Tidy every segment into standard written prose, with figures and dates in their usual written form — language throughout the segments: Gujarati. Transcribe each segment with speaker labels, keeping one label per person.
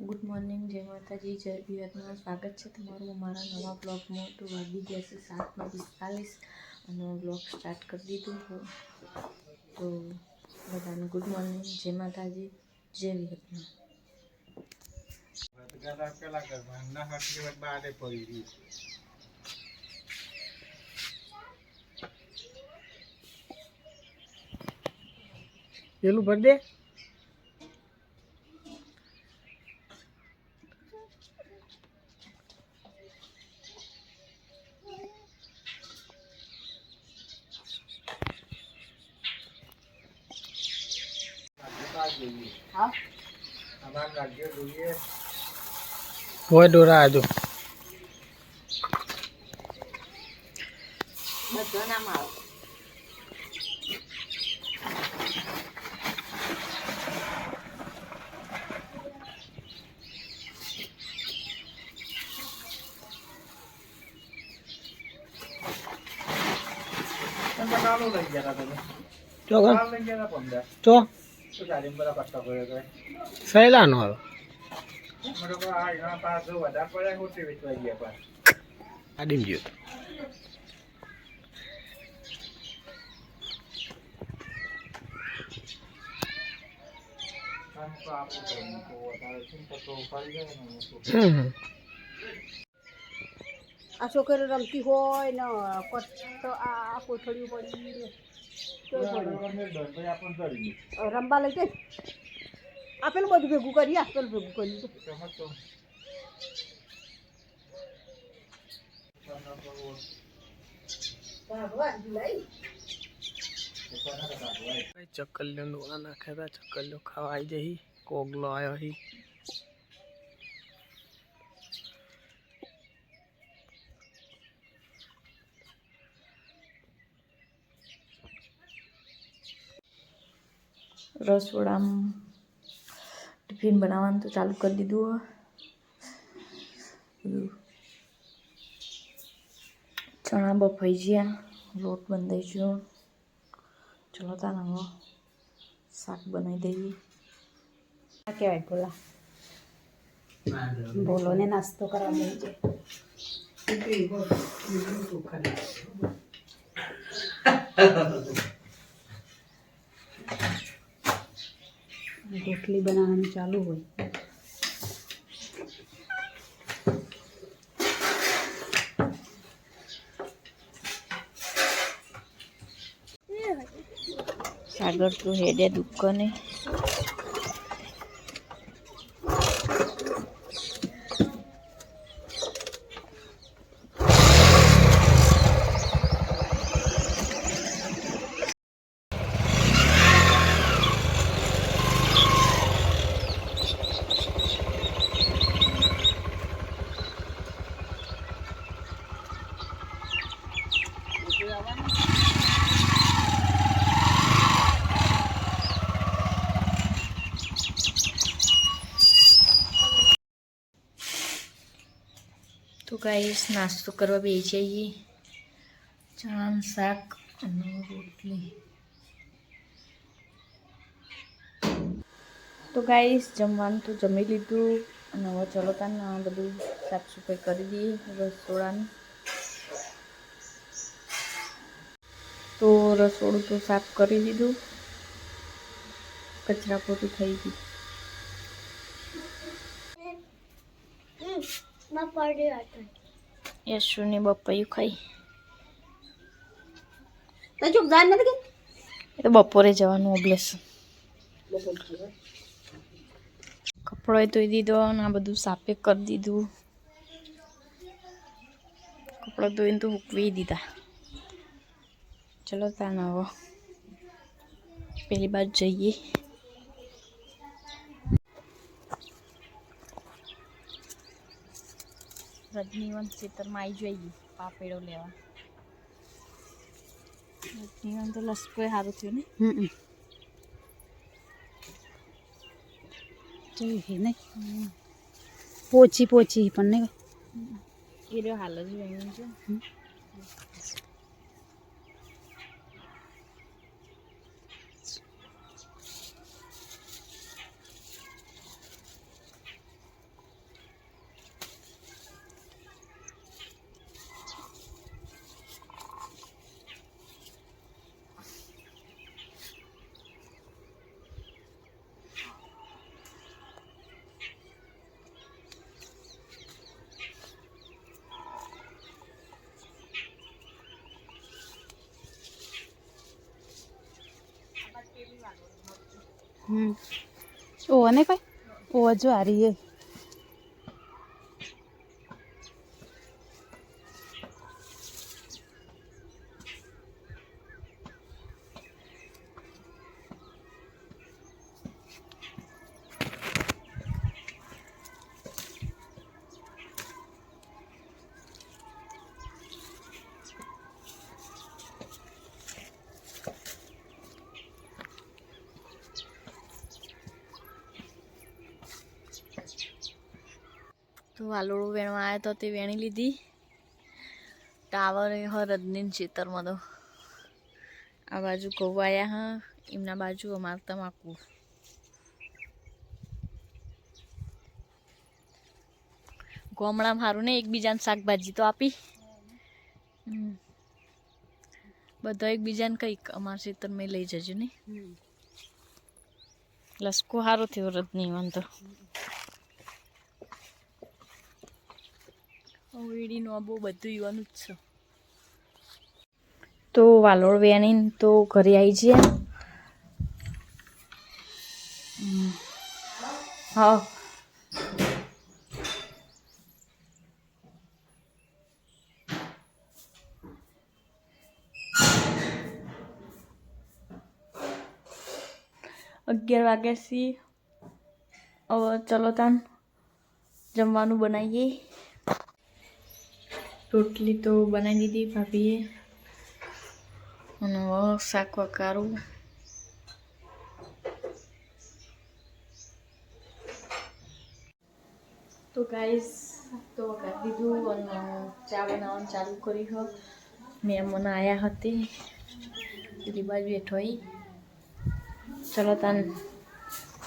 Speaker 1: ગુડ મોર્નિંગ, જય માતાજી, જય ભીવતમાં સ્વાગત છે તમારું અમારા નવા બ્લોગમાં। તો વાગી ગયા છે 7:45 અને બ્લોગ સ્ટાર્ટ કરી દીધું છે। તો બધાને ગુડ મોર્નિંગ, જય માતાજી, જય ભીવતમાં।
Speaker 2: પેલું ભર દે હોય દોરા આજો
Speaker 1: બધો નામ આવો
Speaker 2: સહેલા નો આડીમ ગયો
Speaker 3: આ છોકરી રમતી હોય ને તો આ કોથળીઓ પડી રમવા લઈ જાય આપેલું બધું ભેગું કરી આપેલું ભેગું કરી
Speaker 2: ચક્કલિયો દોરા નાખ્યા હતા ચક્કલિયો ખાવા આવી જઈ કોગલો આવ્યો હી
Speaker 1: રસોડામાં ટિફિન બનાવવાનું તો ચાલુ કરી દીધું। ચણા બફાઈ ગયા, લોટ બંધાઈ ગયો। ચલો તાન હવે શાક બનાવી દઈએ।
Speaker 3: આ કહેવાય ભોલા ભોલોને નાસ્તો કરવા દઈ છે રોટલી બનાવવાનું ચાલુ હોય
Speaker 1: સાગર તો હેડે દુકાને। તો ગાઈસ નાસ્તો કરવા બેસી જઈએ। ચણાનું શાક અને રોટલી। તો ગાઈસ જમવાનું તો જમી લીધું અને હવે ચલો તાન બધું સાફ સફાઈ કરી દઈએ રસોડાની। તો રસોડું તો સાફ કરી દીધું, કચરા પોતું થઈ ગયું। યશુને બપૈયું ખાઈ એ તો બપોરે જવાનું ઓબ્લેશન। કપડો ધોઈ દીધો અને આ બધું સાફે કરી દીધું। કપડા ધોઈને તો સૂકવી દીધા। ચલો તાન હવે પેલી બાજુ જઈએ। રજનીવંત ખેતરમાં આવી જોઈએ પાપેડો લેવા। રજનીવંત તો લસકો સારું થયું ને
Speaker 3: જોઈ નહીં પોચી પણ નહીં
Speaker 1: એ રહ્યો હાલ જ એમ છે।
Speaker 4: ઓ અને કઈ ઓ જો આ રહી એ
Speaker 1: તો વાલોળું વેણવા આવ્યા તો તે વેણી લીધી. ટાવર એ રજની ખેતરમાં તો આ બાજુ ઘઉં આવ્યા હા, એમના બાજુ અમારે તમાકુ. ગામડામાં સારું ને એકબીજાને શાકભાજી તો આપી. બધા એકબીજાને કંઈક અમારા ખેતરમાં લઈ જજો ને. લસકો સારો થયો રજની મન તો. વીડીનું આ બહુ બધું યુવાનું જ છે. તો વાલોળ વેણીને તો ઘરે આવી ગયા. હા અગિયાર વાગ્યા છીએ. હવે ચલો તાન જમવાનું બનાવીએ. રોટલી તો બનાવી દીધી ભાભીએ અને શાક વઘારું. તો ગાઈસ તો વઘારી દીધું અને ચા બનાવવાનું ચાલુ કરી હો. મહેમાન આવ્યા હતી પેલી બાજુ બેઠો. ચલો તાન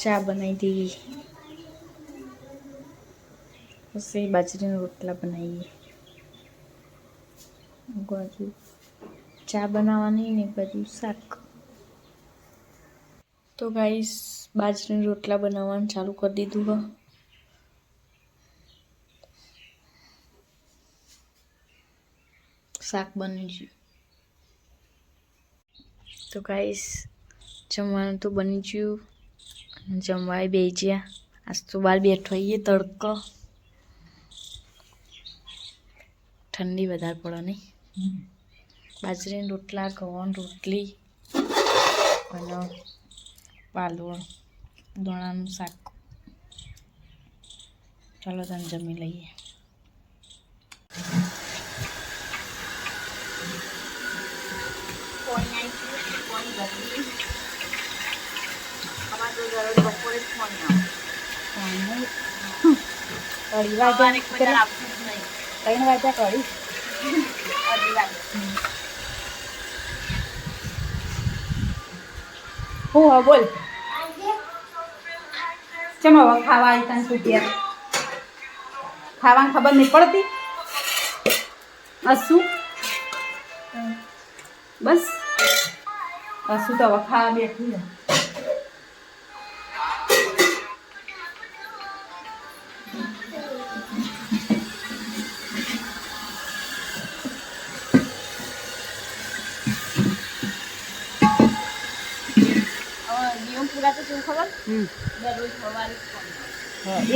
Speaker 1: ચા બનાવી દઈએ. પછી બાજરીના રોટલા બનાવીએ. બાજુ ચા બનાવવાની ને બધું શાક. તો ગાઈસ બાજરીના રોટલા બનાવવાનું ચાલુ કરી દીધું હો. શાક બની ગયું. તો ગાઈસ જમવાનું તો બની ગયું. જમવાય બેસી ગયા. આજ તો બહાર બેઠો હોઈએ તડકો. ઠંડી વધારે પડે નહીં. બાજરીના રોટલા, ઘઉંની રોટલી અને વાલોળ દોણાનું શાક. ચાલો તને જમી લઈએ.
Speaker 4: બોલ ચલો હવે ખાવા આવી ત્યાં સુધી ખાવાની ખબર નહીં પડતી. અસુ બસ અસુ તો હવે ખાવા બેઠી ને.
Speaker 1: પૂરા તો શું ખબર દરરોજ સવારે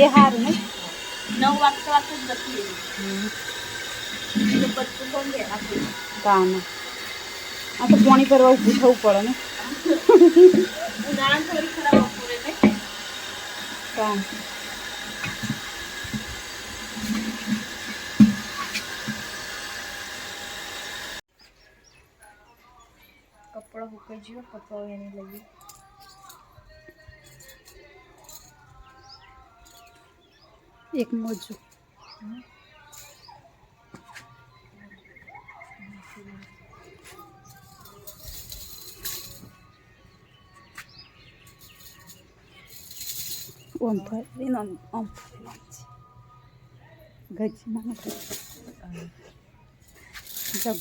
Speaker 4: એ સારું ને
Speaker 1: 9 વાગતા જ નથી. બધું કોણ દે આપણે
Speaker 4: કામ આ તો પાણી પર ઊભું થવું પડે ને.
Speaker 1: ઉનાળામાં થોડી ખરાબ બપોરે ને
Speaker 4: કામ
Speaker 1: કપડાં સુકાઈ ગયો. કપડાં એને લઈએ.
Speaker 4: એક મોજું ઓમ ફરીને ઓમ ગજમાં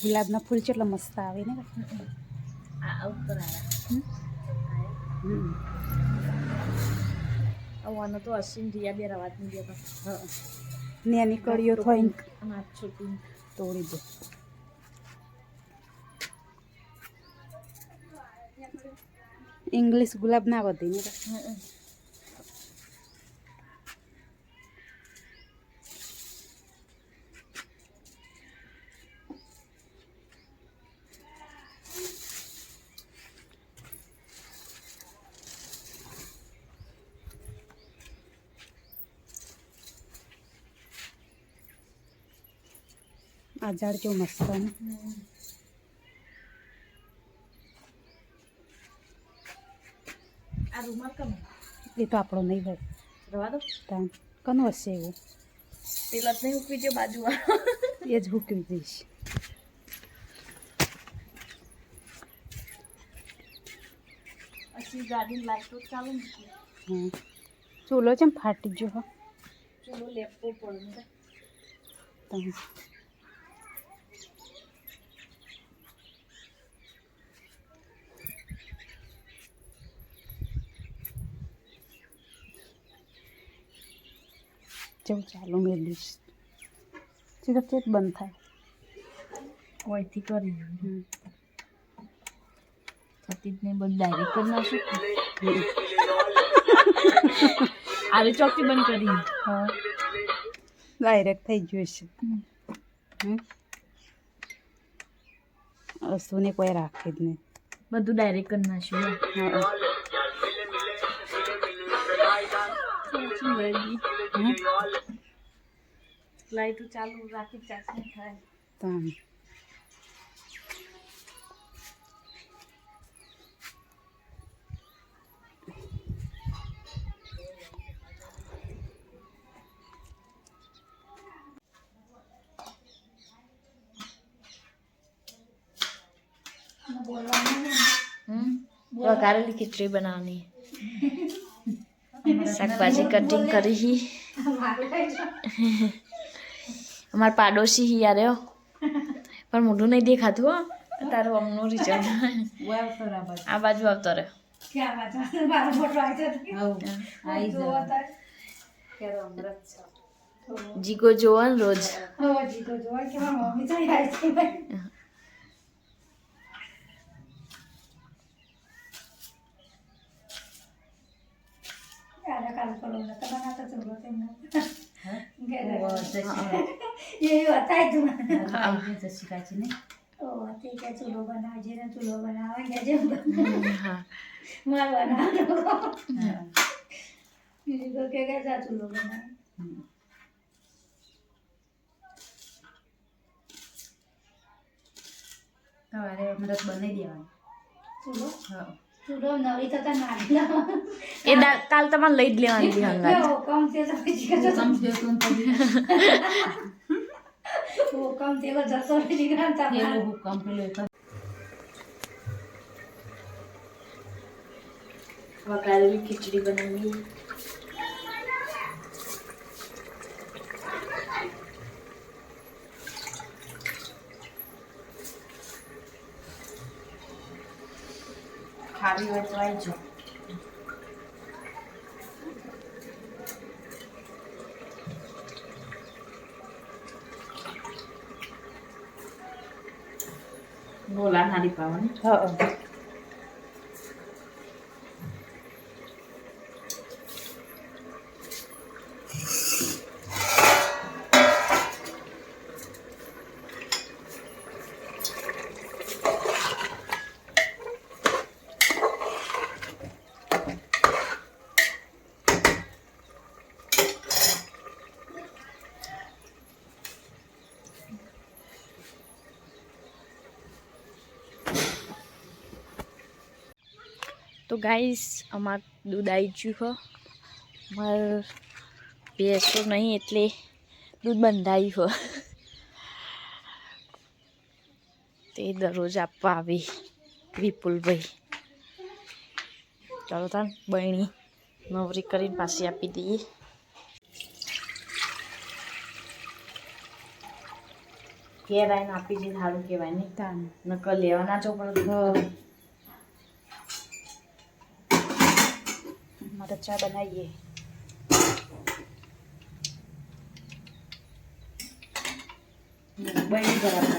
Speaker 4: ગુલાબના ફૂલ કેટલા મસ્ત આવે ને.
Speaker 1: આ ઉપર આવવાનો તો અસીમ રિયા બે રવાત ની ગયા.
Speaker 4: ને એની કડીઓ થઈને
Speaker 1: હાથ છોટી
Speaker 4: તોડી દે. ઇંગ્લિશ ગુલાબ ના વધી ને આ ઝાડ કેવું મસ્ત છે ને
Speaker 1: આ રૂમાલ કમ
Speaker 4: એ તો આપણો નહીં હોય
Speaker 1: રવા દો
Speaker 4: ત્યાં કનું હશે એવું
Speaker 1: પેલા જ નહીં ઉકવી જો બાજુમાં
Speaker 4: એ જ હૂકવી દઈશ
Speaker 1: પછી ગાડી લાઈટો ચાલુ મૂકી
Speaker 4: હા ચૂલો છે ને ફાટી ગયો હો
Speaker 1: ચલો લેપો પડે
Speaker 4: ત્યાં જવું ચાલુ મેળવીશ સીધા તે જ બંધ થાય
Speaker 1: કોઈથી કરી થતી જ નહીં બધું ડાયરેક્ટ કરી નાખું આરે ચોકથી બંધ કરી
Speaker 4: હા ડાયરેક્ટ થઈ ગયું છે વસ્તુને કોઈ રાખે જ નહીં
Speaker 1: બધું ડાયરેક્ટ કરી નાખ્યું લાઈટો ચાલુ રાખી ચાસણી થાય
Speaker 4: ત્યાં
Speaker 1: વઘારેલી ખીચડી બનાવવાની શાકભાજી કટિંગ કરી હી અમારા પાડોશી હી યાર પણ મોઢું નહીં દેખાતું હો તારું અમનું રિચર્ડ આ બાજુ આવતો રહે જીગો જોવો ને રોજ
Speaker 4: સવારે મદદ બનાવી દેવાની
Speaker 1: એ કાલ તમારે લઈ જ લેવાની હંગાત વઘારેલી ખીચડી બનાવી ખાવી હોય તો આવી જાઓ ગોલા નારી પાવાની
Speaker 4: હા
Speaker 1: તો ગાઈસ અમાર દૂધ આવી ગયું છે અમારે ભેંસો નહીં એટલે દૂધ બંધાયું છે તે દરરોજ આપવા આવે વિપુલભાઈ ચાલો તાન બહેણી નવરી કરીને પાછી આપી દઈએ ઘેર આવીને આપી દઈએ સારું કહેવાય નહીં
Speaker 4: તાન
Speaker 1: નકર લેવાના છો પણ
Speaker 4: મારે ચા બનાવીએ
Speaker 1: બહેણી બરાબર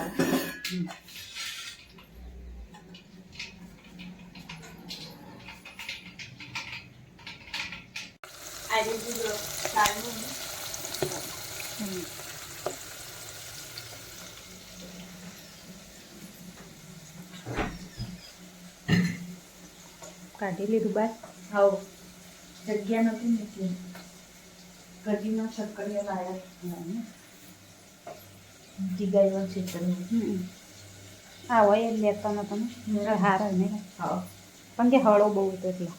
Speaker 1: કાઢી લીધું બાર. હાવ જગ્યા નથી મૂકી. ગઢીનો શક્કરિયા લાયા જીગાઈવા છે તમે.
Speaker 4: હા હોય જ લેતા ન તમે હારા ને.
Speaker 1: હા
Speaker 4: પણ કે હળો બહુ હતો એટલે.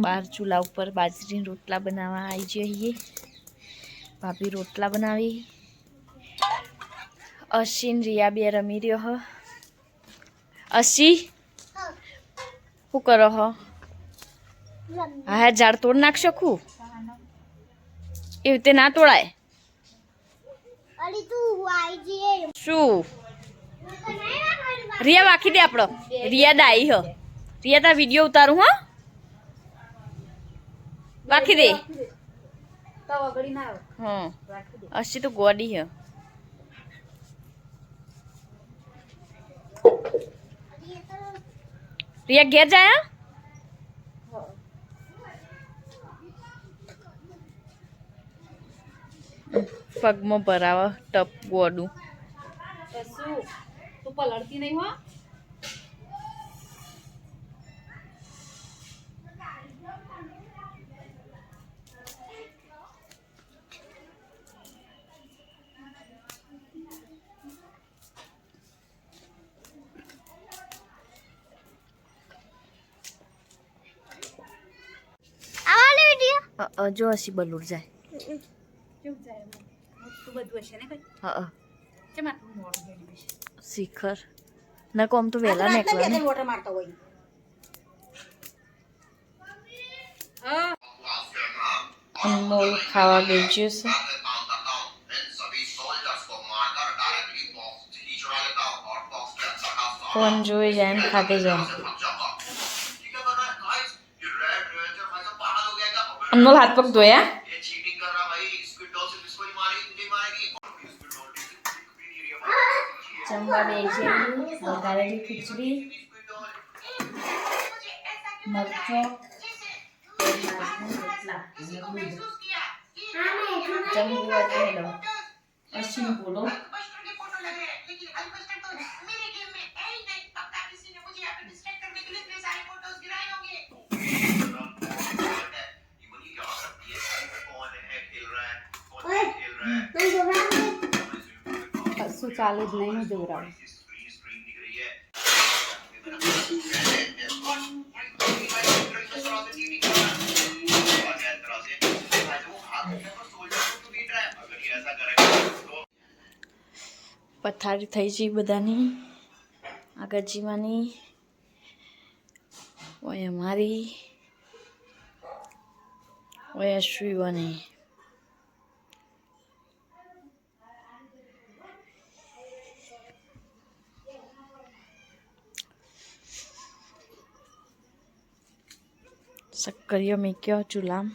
Speaker 1: બાર ચૂલા ઉપર બાજરીના રોટલા બનાવવા આવી જઈએ. ભાભી રોટલા બનાવી. અશીન રિયા બે રમી રહ્યો હ. અશી શું કરો હો? હા ઝાડ તોડ નાખશો ખું એવી રીતે ના તોડાય. શું રિયા વાખી દે આપણો. રિયા ડાઈ હ. રિયા તા વિડીયો ઉતારું હો. વાખી દે.
Speaker 4: તો વગડી ના આવે.
Speaker 1: હા અશી તો ગોડી હ. રિયા ઘેર જાય. પગમાં ભરાવા ટપ ગોડું.
Speaker 4: શું તું પલળતી નહીં હો.
Speaker 1: જો હસી બલુર જાય.
Speaker 4: કેવું જાય તું બધું હશે ને કઈ.
Speaker 1: હા
Speaker 4: કેમ આટલું મોડું ગયું છે.
Speaker 1: શિખર ના કોમ તો વહેલા નીકળે ને.
Speaker 4: વોટર મારતા હોય.
Speaker 1: અનમોલ ખાવા બેચ્યું છે. ફોન જોઈ જાય ને ખાતે જાય. અનમોલ હાથ પગ ધોયા. જમવા બેસી વઘારેલી ખીચડી મરચો જમવું એટલે અશ્વિન બોલો.
Speaker 4: શું ચાલુ જ નહીં જોરાવ.
Speaker 1: પથારી થઈ છે બધાની. આગળ જીવાની ઓય અમારી ઓય અશ્વિવાની. શક્કરિયો મેક્યો ચૂલામ.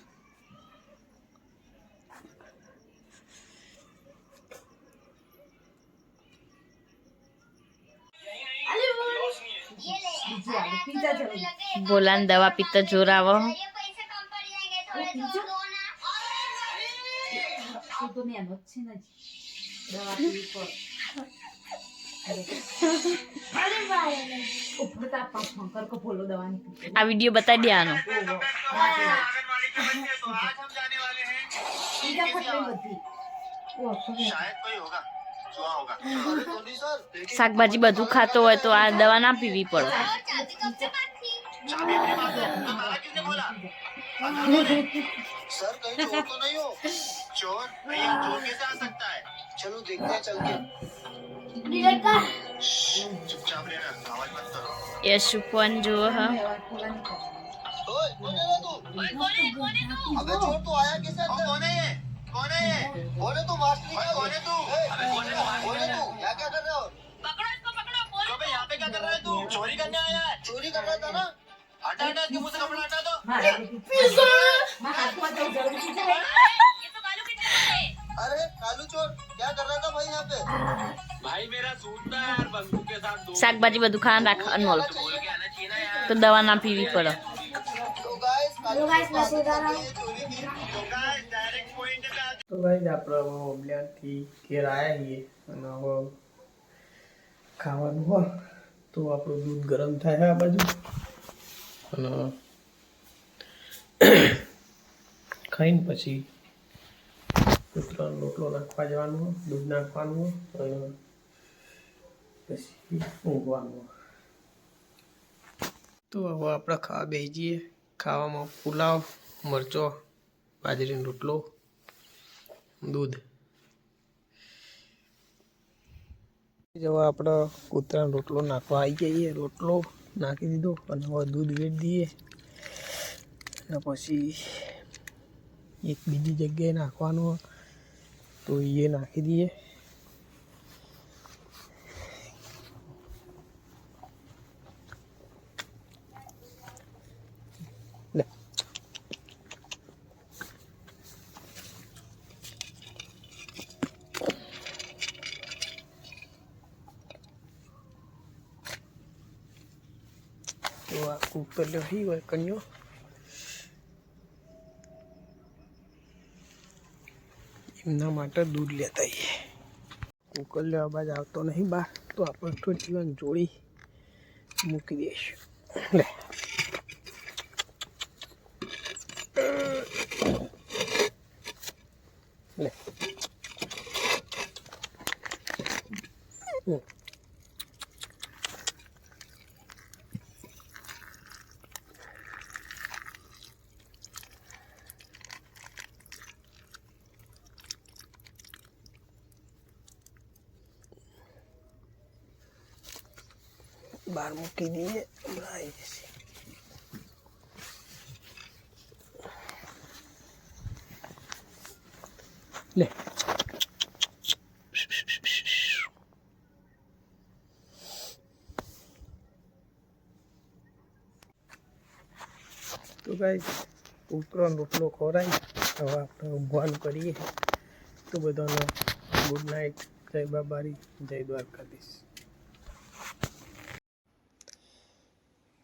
Speaker 1: બોલાને દવા પીતા જોર આવો. આ વિડીયો બતાવી દે આનો. શાકભાજી બધું ખાતો હોય તો આ દવા ના પીવી પડે.
Speaker 5: सर कहीं चोर तो नहीं हो? चोर नहीं, चोर कैसे आ सकता है? चलो देखते हैं चल के. चुपचाप रहना, आवाज मत करो.
Speaker 1: યશુ ફોન જુઓ હ.
Speaker 5: ओए कौन है तू? अबे चोर तो आया कैसे अंदर? कौन है ये? कौन है ये? कौन है तू? मास्टर कौन है तू? अबे कौन है तू? यहाँ क्या कर रहे हो? पकड़ो इसको पकड़ो. अबे यहाँ पे क्या कर रहा है तू? चोरी करने आया है. चोरी कर रहा था ना? हटा हटा इसके मुंह से कपड़ा हटा दो. अरे कालू चोर क्या कर रहा था भाई यहाँ पे? भाई मेरा सूट था यार, बंदूक के साथ.
Speaker 1: શાકભાજી બધું ખાવાનું રાખ અનમોલ.
Speaker 5: बोल के आना चाहिए ना यार.
Speaker 1: તો દવા ના પીવી પડે.
Speaker 5: तो गाइस
Speaker 1: हेलो गाइस, मैं सीताराम।
Speaker 2: તો ગાઈસ આપણે હવે ઓબલ્યાથી ઘેર આવ્યા છીએ અને હવે ખાવાનું હોય તો આપણું દૂધ ગરમ થાય આ બાજુ અને ખાઈને પછી કૂતરાનો રોટલો નાખવા જવાનું હોય, દૂધ નાખવાનું હોય અને પછી ઊંઘવાનું હોય. તો હવે આપણે ખાવા બેસી જઈએ. ખાવામાં પુલાવ, મરચો, બાજરીનો રોટલો, દૂધ. હવે આપણે કૂતરાનો રોટલો નાખવા આવી જઈએ. રોટલો નાખી દીધો અને હવે દૂધ વેચ દઈએ અને પછી એક બીજી જગ્યાએ નાખવાનું તો એ નાખી દઈએ. લે તો આ કૂતરો હી હોય કન્યો. એમના માટે દૂધ લેતા આવીએ. કુકર લેવા બાદ આવતો નહીં બહાર તો આપણે થોડી જીવન જોડી મૂકી દઈશું. લે લે બહાર મૂકી દઈએ. હમણાં આવી જશે. લે તો ગાઈસ કૂતરાનો રોટલો ખવડાવી હવે આપણે ઊંઘવાનું કરીએ. તો બધાનો ગુડ નાઇટ. જય બાબારી, જય દ્વારકાધીશ.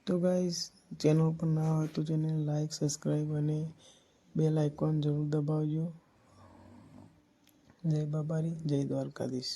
Speaker 2: તો ગાઈસ ચેનલ પર ના હોય તો ચેનલ લાઈક, સબસ્ક્રાઈબ અને બેલ આઇકોન જરૂર દબાવજો. જય બાબારી, જય દ્વારકાધીશ.